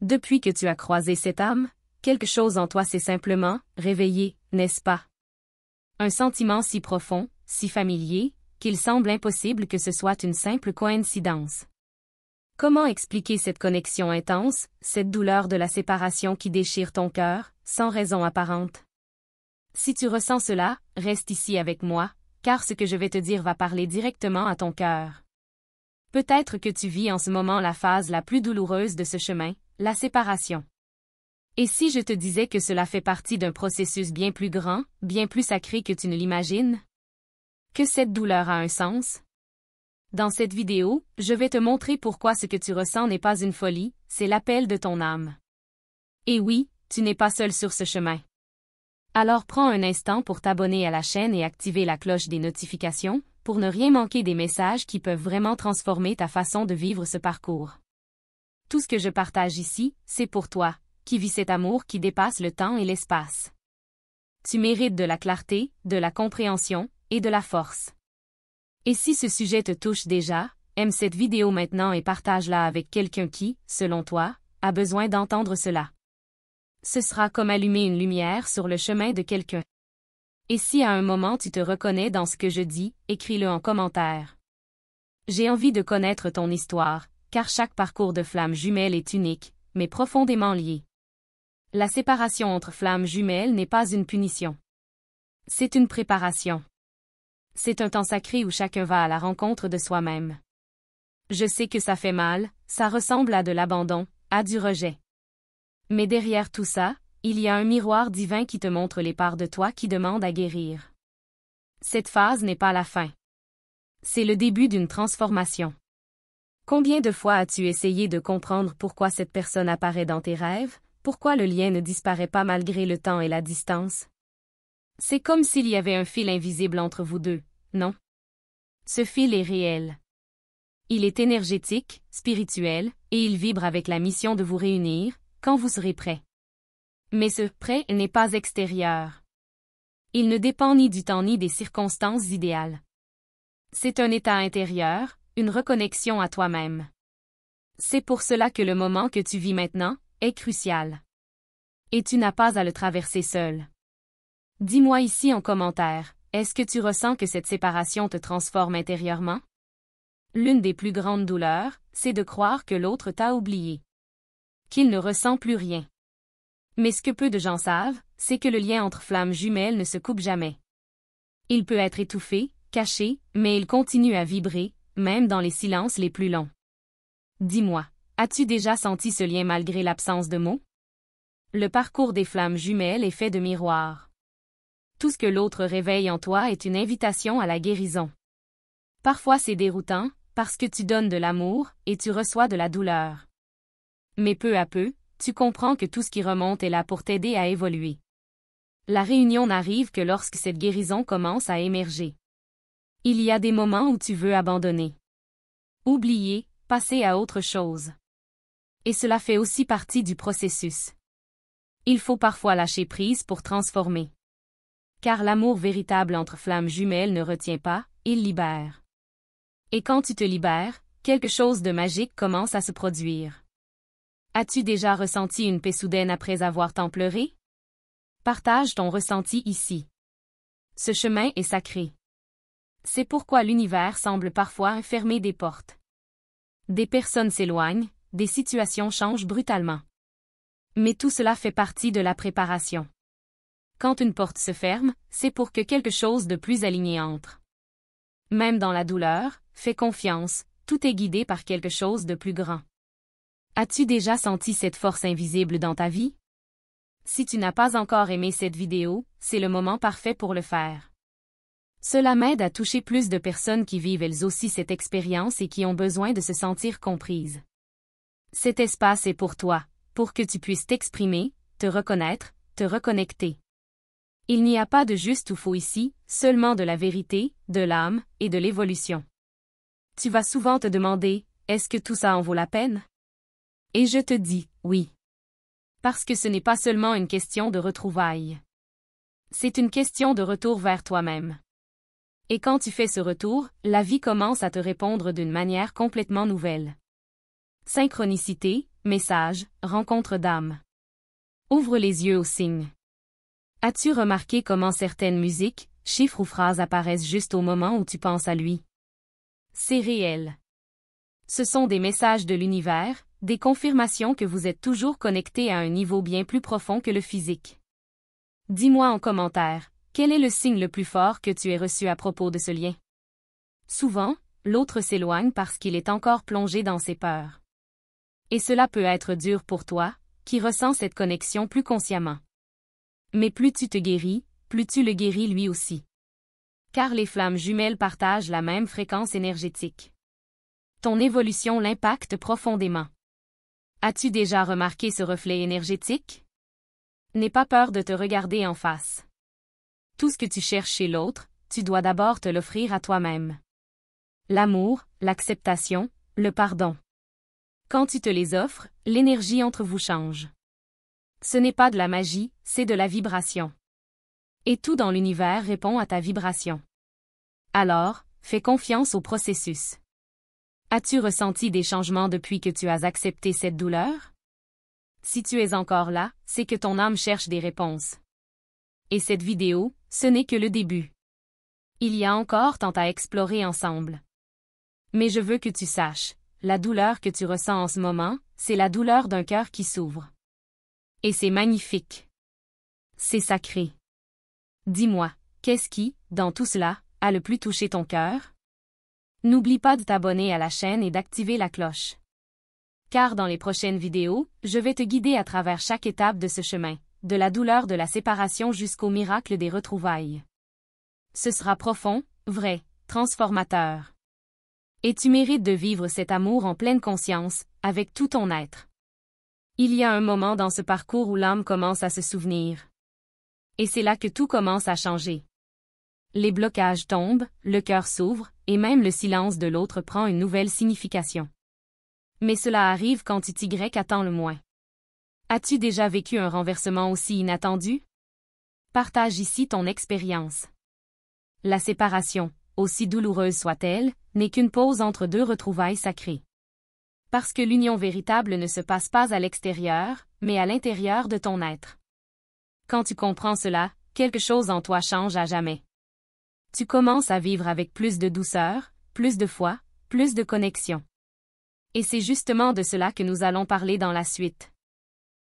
Depuis que tu as croisé cette âme, quelque chose en toi s'est simplement réveillé, n'est-ce pas? Un sentiment si profond, si familier, qu'il semble impossible que ce soit une simple coïncidence. Comment expliquer cette connexion intense, cette douleur de la séparation qui déchire ton cœur, sans raison apparente? Si tu ressens cela, reste ici avec moi, car ce que je vais te dire va parler directement à ton cœur. Peut-être que tu vis en ce moment la phase la plus douloureuse de ce chemin, la séparation. Et si je te disais que cela fait partie d'un processus bien plus grand, bien plus sacré que tu ne l'imagines? Que cette douleur a un sens? Dans cette vidéo, je vais te montrer pourquoi ce que tu ressens n'est pas une folie, c'est l'appel de ton âme. Et oui, tu n'es pas seul sur ce chemin. Alors prends un instant pour t'abonner à la chaîne et activer la cloche des notifications, pour ne rien manquer des messages qui peuvent vraiment transformer ta façon de vivre ce parcours. Tout ce que je partage ici, c'est pour toi, qui vis cet amour qui dépasse le temps et l'espace. Tu mérites de la clarté, de la compréhension, et de la force. Et si ce sujet te touche déjà, aime cette vidéo maintenant et partage-la avec quelqu'un qui, selon toi, a besoin d'entendre cela. Ce sera comme allumer une lumière sur le chemin de quelqu'un. Et si à un moment tu te reconnais dans ce que je dis, écris-le en commentaire. J'ai envie de connaître ton histoire, car chaque parcours de flammes jumelles est unique, mais profondément lié. La séparation entre flammes jumelles n'est pas une punition. C'est une préparation. C'est un temps sacré où chacun va à la rencontre de soi-même. Je sais que ça fait mal, ça ressemble à de l'abandon, à du rejet. Mais derrière tout ça, il y a un miroir divin qui te montre les parts de toi qui demandent à guérir. Cette phase n'est pas la fin. C'est le début d'une transformation. Combien de fois as-tu essayé de comprendre pourquoi cette personne apparaît dans tes rêves, pourquoi le lien ne disparaît pas malgré le temps et la distance? C'est comme s'il y avait un fil invisible entre vous deux, non? Ce fil est réel. Il est énergétique, spirituel, et il vibre avec la mission de vous réunir, quand vous serez prêts. Mais ce « prêt » n'est pas extérieur. Il ne dépend ni du temps ni des circonstances idéales. C'est un état intérieur, une reconnexion à toi-même. C'est pour cela que le moment que tu vis maintenant est crucial. Et tu n'as pas à le traverser seul. Dis-moi ici en commentaire, est-ce que tu ressens que cette séparation te transforme intérieurement? L'une des plus grandes douleurs, c'est de croire que l'autre t'a oublié. Qu'il ne ressent plus rien. Mais ce que peu de gens savent, c'est que le lien entre flammes jumelles ne se coupe jamais. Il peut être étouffé, caché, mais il continue à vibrer, même dans les silences les plus longs. Dis-moi, as-tu déjà senti ce lien malgré l'absence de mots? Le parcours des flammes jumelles est fait de miroirs. Tout ce que l'autre réveille en toi est une invitation à la guérison. Parfois c'est déroutant, parce que tu donnes de l'amour, et tu reçois de la douleur. Mais peu à peu, tu comprends que tout ce qui remonte est là pour t'aider à évoluer. La réunion n'arrive que lorsque cette guérison commence à émerger. Il y a des moments où tu veux abandonner. Oublier, passer à autre chose. Et cela fait aussi partie du processus. Il faut parfois lâcher prise pour transformer. Car l'amour véritable entre flammes jumelles ne retient pas, il libère. Et quand tu te libères, quelque chose de magique commence à se produire. As-tu déjà ressenti une paix soudaine après avoir tant pleuré? Partage ton ressenti ici. Ce chemin est sacré. C'est pourquoi l'univers semble parfois fermer des portes. Des personnes s'éloignent, des situations changent brutalement. Mais tout cela fait partie de la préparation. Quand une porte se ferme, c'est pour que quelque chose de plus aligné entre. Même dans la douleur, fais confiance, tout est guidé par quelque chose de plus grand. As-tu déjà senti cette force invisible dans ta vie? Si tu n'as pas encore aimé cette vidéo, c'est le moment parfait pour le faire. Cela m'aide à toucher plus de personnes qui vivent elles aussi cette expérience et qui ont besoin de se sentir comprises. Cet espace est pour toi, pour que tu puisses t'exprimer, te reconnaître, te reconnecter. Il n'y a pas de juste ou faux ici, seulement de la vérité, de l'âme, et de l'évolution. Tu vas souvent te demander, est-ce que tout ça en vaut la peine? Et je te dis, oui. Parce que ce n'est pas seulement une question de retrouvailles. C'est une question de retour vers toi-même. Et quand tu fais ce retour, la vie commence à te répondre d'une manière complètement nouvelle. Synchronicité, message, rencontre d'âme. Ouvre les yeux aux signes. As-tu remarqué comment certaines musiques, chiffres ou phrases apparaissent juste au moment où tu penses à lui? C'est réel. Ce sont des messages de l'univers, des confirmations que vous êtes toujours connecté à un niveau bien plus profond que le physique. Dis-moi en commentaire, quel est le signe le plus fort que tu aies reçu à propos de ce lien? Souvent, l'autre s'éloigne parce qu'il est encore plongé dans ses peurs. Et cela peut être dur pour toi, qui ressens cette connexion plus consciemment. Mais plus tu te guéris, plus tu le guéris lui aussi. Car les flammes jumelles partagent la même fréquence énergétique. Ton évolution l'impacte profondément. As-tu déjà remarqué ce reflet énergétique? N'aie pas peur de te regarder en face. Tout ce que tu cherches chez l'autre, tu dois d'abord te l'offrir à toi-même. L'amour, l'acceptation, le pardon. Quand tu te les offres, l'énergie entre vous change. Ce n'est pas de la magie, c'est de la vibration. Et tout dans l'univers répond à ta vibration. Alors, fais confiance au processus. As-tu ressenti des changements depuis que tu as accepté cette douleur? Si tu es encore là, c'est que ton âme cherche des réponses. Et cette vidéo, ce n'est que le début. Il y a encore tant à explorer ensemble. Mais je veux que tu saches, la douleur que tu ressens en ce moment, c'est la douleur d'un cœur qui s'ouvre. Et c'est magnifique. C'est sacré. Dis-moi, qu'est-ce qui, dans tout cela, a le plus touché ton cœur? N'oublie pas de t'abonner à la chaîne et d'activer la cloche. Car dans les prochaines vidéos, je vais te guider à travers chaque étape de ce chemin, de la douleur de la séparation jusqu'au miracle des retrouvailles. Ce sera profond, vrai, transformateur. Et tu mérites de vivre cet amour en pleine conscience, avec tout ton être. Il y a un moment dans ce parcours où l'âme commence à se souvenir. Et c'est là que tout commence à changer. Les blocages tombent, le cœur s'ouvre, et même le silence de l'autre prend une nouvelle signification. Mais cela arrive quand Y attend le moins. As-tu déjà vécu un renversement aussi inattendu? Partage ici ton expérience. La séparation, aussi douloureuse soit-elle, n'est qu'une pause entre deux retrouvailles sacrées. Parce que l'union véritable ne se passe pas à l'extérieur, mais à l'intérieur de ton être. Quand tu comprends cela, quelque chose en toi change à jamais. Tu commences à vivre avec plus de douceur, plus de foi, plus de connexion. Et c'est justement de cela que nous allons parler dans la suite.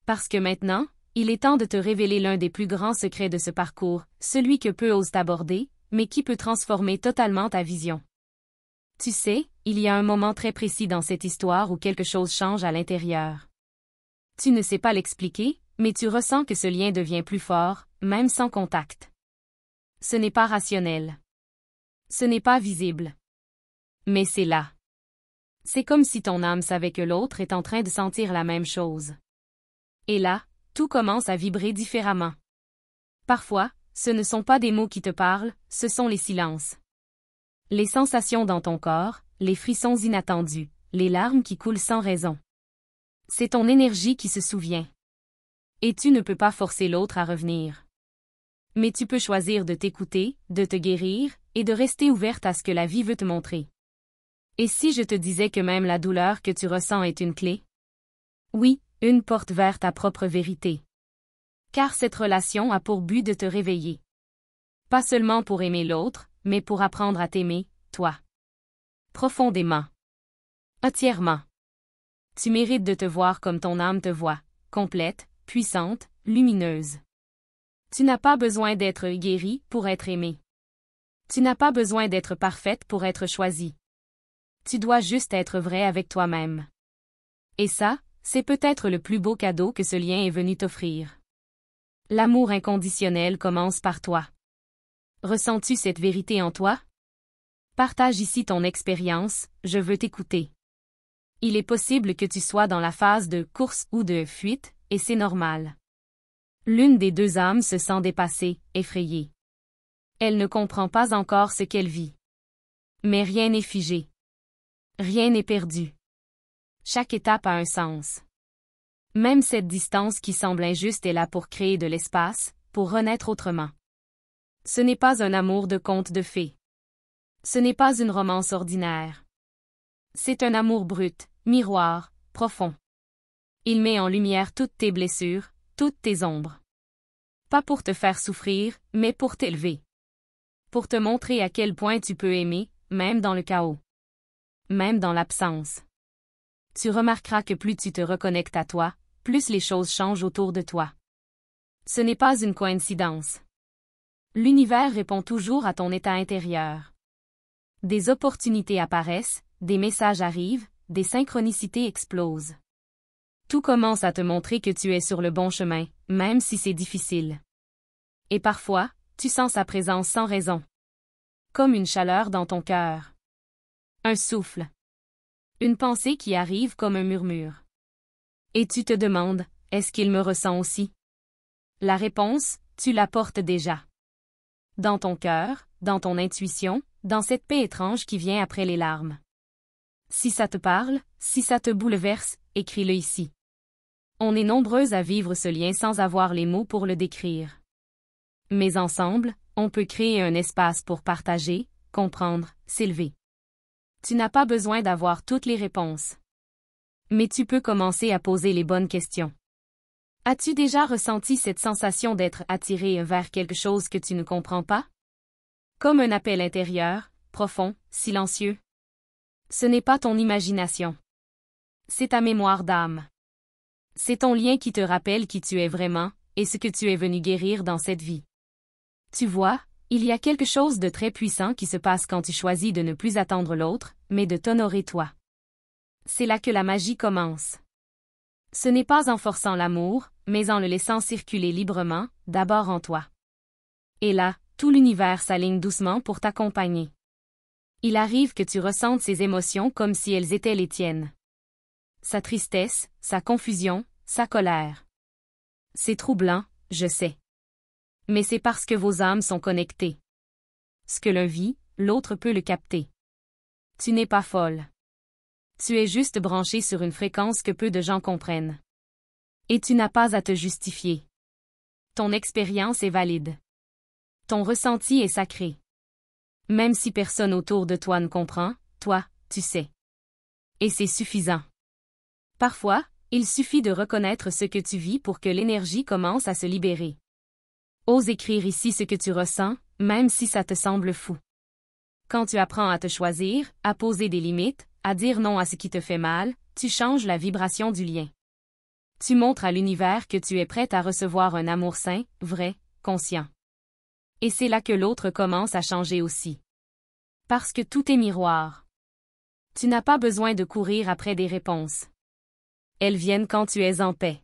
Parce que maintenant, il est temps de te révéler l'un des plus grands secrets de ce parcours, celui que peu osent aborder, mais qui peut transformer totalement ta vision. Tu sais, il y a un moment très précis dans cette histoire où quelque chose change à l'intérieur. Tu ne sais pas l'expliquer, mais tu ressens que ce lien devient plus fort, même sans contact. Ce n'est pas rationnel. Ce n'est pas visible. Mais c'est là. C'est comme si ton âme savait que l'autre est en train de sentir la même chose. Et là, tout commence à vibrer différemment. Parfois, ce ne sont pas des mots qui te parlent, ce sont les silences. Les sensations dans ton corps, les frissons inattendus, les larmes qui coulent sans raison. C'est ton énergie qui se souvient. Et tu ne peux pas forcer l'autre à revenir. Mais tu peux choisir de t'écouter, de te guérir, et de rester ouverte à ce que la vie veut te montrer. Et si je te disais que même la douleur que tu ressens est une clé? Oui, une porte vers ta propre vérité. Car cette relation a pour but de te réveiller. Pas seulement pour aimer l'autre, mais pour apprendre à t'aimer, toi. Profondément. Entièrement. Tu mérites de te voir comme ton âme te voit, complète, puissante, lumineuse. Tu n'as pas besoin d'être guérie pour être aimée. Tu n'as pas besoin d'être parfaite pour être choisie. Tu dois juste être vrai avec toi-même. Et ça, c'est peut-être le plus beau cadeau que ce lien est venu t'offrir. L'amour inconditionnel commence par toi. Ressens-tu cette vérité en toi? Partage ici ton expérience, je veux t'écouter. Il est possible que tu sois dans la phase de course ou de fuite, et c'est normal. L'une des deux âmes se sent dépassée, effrayée. Elle ne comprend pas encore ce qu'elle vit. Mais rien n'est figé. Rien n'est perdu. Chaque étape a un sens. Même cette distance qui semble injuste est là pour créer de l'espace, pour renaître autrement. Ce n'est pas un amour de conte de fées. Ce n'est pas une romance ordinaire. C'est un amour brut, miroir, profond. Il met en lumière toutes tes blessures, toutes tes ombres. Pas pour te faire souffrir, mais pour t'élever. Pour te montrer à quel point tu peux aimer, même dans le chaos. Même dans l'absence. Tu remarqueras que plus tu te reconnectes à toi, plus les choses changent autour de toi. Ce n'est pas une coïncidence. L'univers répond toujours à ton état intérieur. Des opportunités apparaissent, des messages arrivent, des synchronicités explosent. Tout commence à te montrer que tu es sur le bon chemin, même si c'est difficile. Et parfois, tu sens sa présence sans raison. Comme une chaleur dans ton cœur. Un souffle. Une pensée qui arrive comme un murmure. Et tu te demandes, est-ce qu'il me ressent aussi? La réponse, tu la portes déjà. Dans ton cœur, dans ton intuition, dans cette paix étrange qui vient après les larmes. Si ça te parle, si ça te bouleverse, écris-le ici. On est nombreuses à vivre ce lien sans avoir les mots pour le décrire. Mais ensemble, on peut créer un espace pour partager, comprendre, s'élever. Tu n'as pas besoin d'avoir toutes les réponses. Mais tu peux commencer à poser les bonnes questions. As-tu déjà ressenti cette sensation d'être attiré vers quelque chose que tu ne comprends pas? Comme un appel intérieur, profond, silencieux. Ce n'est pas ton imagination. C'est ta mémoire d'âme. C'est ton lien qui te rappelle qui tu es vraiment, et ce que tu es venu guérir dans cette vie. Tu vois, il y a quelque chose de très puissant qui se passe quand tu choisis de ne plus attendre l'autre, mais de t'honorer toi. C'est là que la magie commence. Ce n'est pas en forçant l'amour, mais en le laissant circuler librement, d'abord en toi. Et là, tout l'univers s'aligne doucement pour t'accompagner. Il arrive que tu ressentes ces émotions comme si elles étaient les tiennes. Sa tristesse, sa confusion, sa colère. C'est troublant, je sais. Mais c'est parce que vos âmes sont connectées. Ce que l'un vit, l'autre peut le capter. Tu n'es pas folle. Tu es juste branché sur une fréquence que peu de gens comprennent. Et tu n'as pas à te justifier. Ton expérience est valide. Ton ressenti est sacré. Même si personne autour de toi ne comprend, toi, tu sais. Et c'est suffisant. Parfois, il suffit de reconnaître ce que tu vis pour que l'énergie commence à se libérer. Ose écrire ici ce que tu ressens, même si ça te semble fou. Quand tu apprends à te choisir, à poser des limites, à dire non à ce qui te fait mal, tu changes la vibration du lien. Tu montres à l'univers que tu es prête à recevoir un amour sain, vrai, conscient. Et c'est là que l'autre commence à changer aussi. Parce que tout est miroir. Tu n'as pas besoin de courir après des réponses. Elles viennent quand tu es en paix.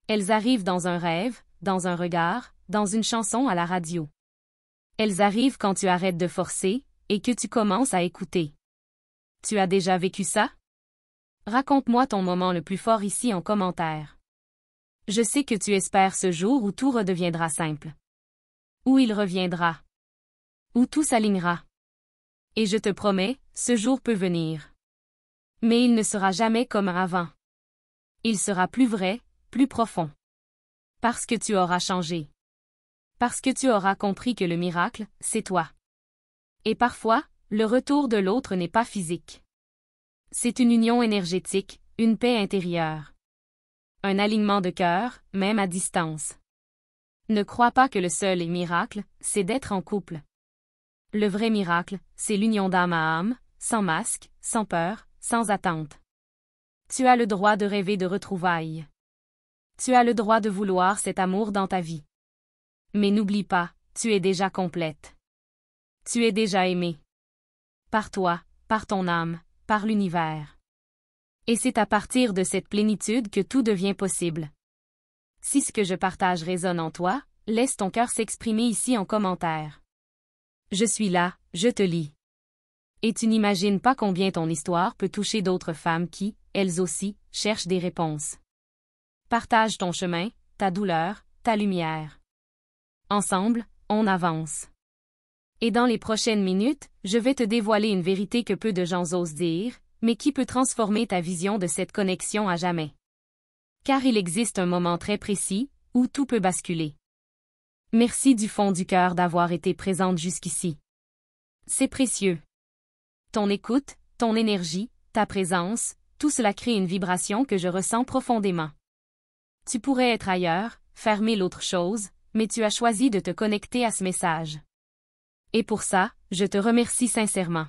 Elles arrivent dans un rêve, dans un regard, dans une chanson à la radio. Elles arrivent quand tu arrêtes de forcer, et que tu commences à écouter. Tu as déjà vécu ça? Raconte-moi ton moment le plus fort ici en commentaire. Je sais que tu espères ce jour où tout redeviendra simple. Où il reviendra. Où tout s'alignera. Et je te promets, ce jour peut venir. Mais il ne sera jamais comme avant. Il sera plus vrai, plus profond. Parce que tu auras changé. Parce que tu auras compris que le miracle, c'est toi. Et parfois, le retour de l'autre n'est pas physique. C'est une union énergétique, une paix intérieure. Un alignement de cœur, même à distance. Ne crois pas que le seul miracle, c'est d'être en couple. Le vrai miracle, c'est l'union d'âme à âme, sans masque, sans peur, sans attente. Tu as le droit de rêver de retrouvailles. Tu as le droit de vouloir cet amour dans ta vie. Mais n'oublie pas, tu es déjà complète. Tu es déjà aimée. Par toi, par ton âme, par l'univers. Et c'est à partir de cette plénitude que tout devient possible. Si ce que je partage résonne en toi, laisse ton cœur s'exprimer ici en commentaire. Je suis là, je te lis. Et tu n'imagines pas combien ton histoire peut toucher d'autres femmes qui, elles aussi, cherchent des réponses. Partage ton chemin, ta douleur, ta lumière. Ensemble, on avance. Et dans les prochaines minutes, je vais te dévoiler une vérité que peu de gens osent dire, mais qui peut transformer ta vision de cette connexion à jamais. Car il existe un moment très précis, où tout peut basculer. Merci du fond du cœur d'avoir été présente jusqu'ici. C'est précieux. Ton écoute, ton énergie, ta présence, tout cela crée une vibration que je ressens profondément. Tu pourrais être ailleurs, faire mille autres choses, mais tu as choisi de te connecter à ce message. Et pour ça, je te remercie sincèrement.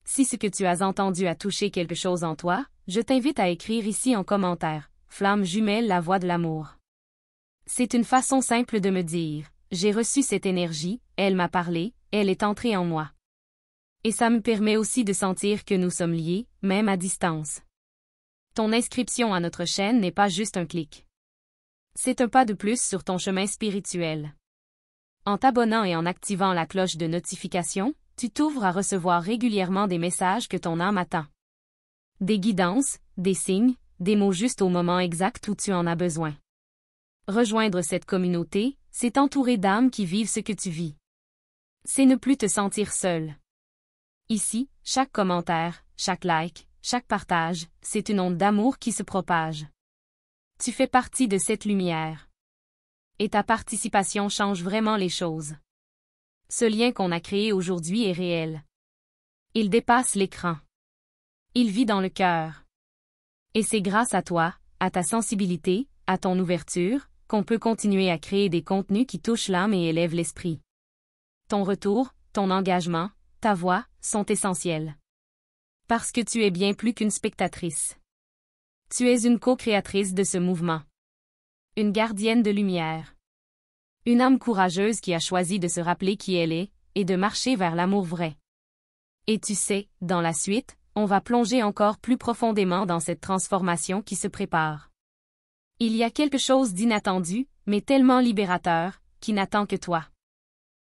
Si ce que tu as entendu a touché quelque chose en toi, je t'invite à écrire ici en commentaire, Flamme jumelle, la voix de l'amour. C'est une façon simple de me dire, j'ai reçu cette énergie, elle m'a parlé, elle est entrée en moi. Et ça me permet aussi de sentir que nous sommes liés, même à distance. Ton inscription à notre chaîne n'est pas juste un clic. C'est un pas de plus sur ton chemin spirituel. En t'abonnant et en activant la cloche de notification, tu t'ouvres à recevoir régulièrement des messages que ton âme attend. Des guidances, des signes, des mots juste au moment exact où tu en as besoin. Rejoindre cette communauté, c'est t'entourer d'âmes qui vivent ce que tu vis. C'est ne plus te sentir seul. Ici, chaque commentaire, chaque like, chaque partage, c'est une onde d'amour qui se propage. Tu fais partie de cette lumière. Et ta participation change vraiment les choses. Ce lien qu'on a créé aujourd'hui est réel. Il dépasse l'écran. Il vit dans le cœur. Et c'est grâce à toi, à ta sensibilité, à ton ouverture, qu'on peut continuer à créer des contenus qui touchent l'âme et élèvent l'esprit. Ton retour, ton engagement, ta voix, sont essentiels. Parce que tu es bien plus qu'une spectatrice. Tu es une co-créatrice de ce mouvement. Une gardienne de lumière. Une âme courageuse qui a choisi de se rappeler qui elle est, et de marcher vers l'amour vrai. Et tu sais, dans la suite, on va plonger encore plus profondément dans cette transformation qui se prépare. Il y a quelque chose d'inattendu, mais tellement libérateur, qui n'attend que toi.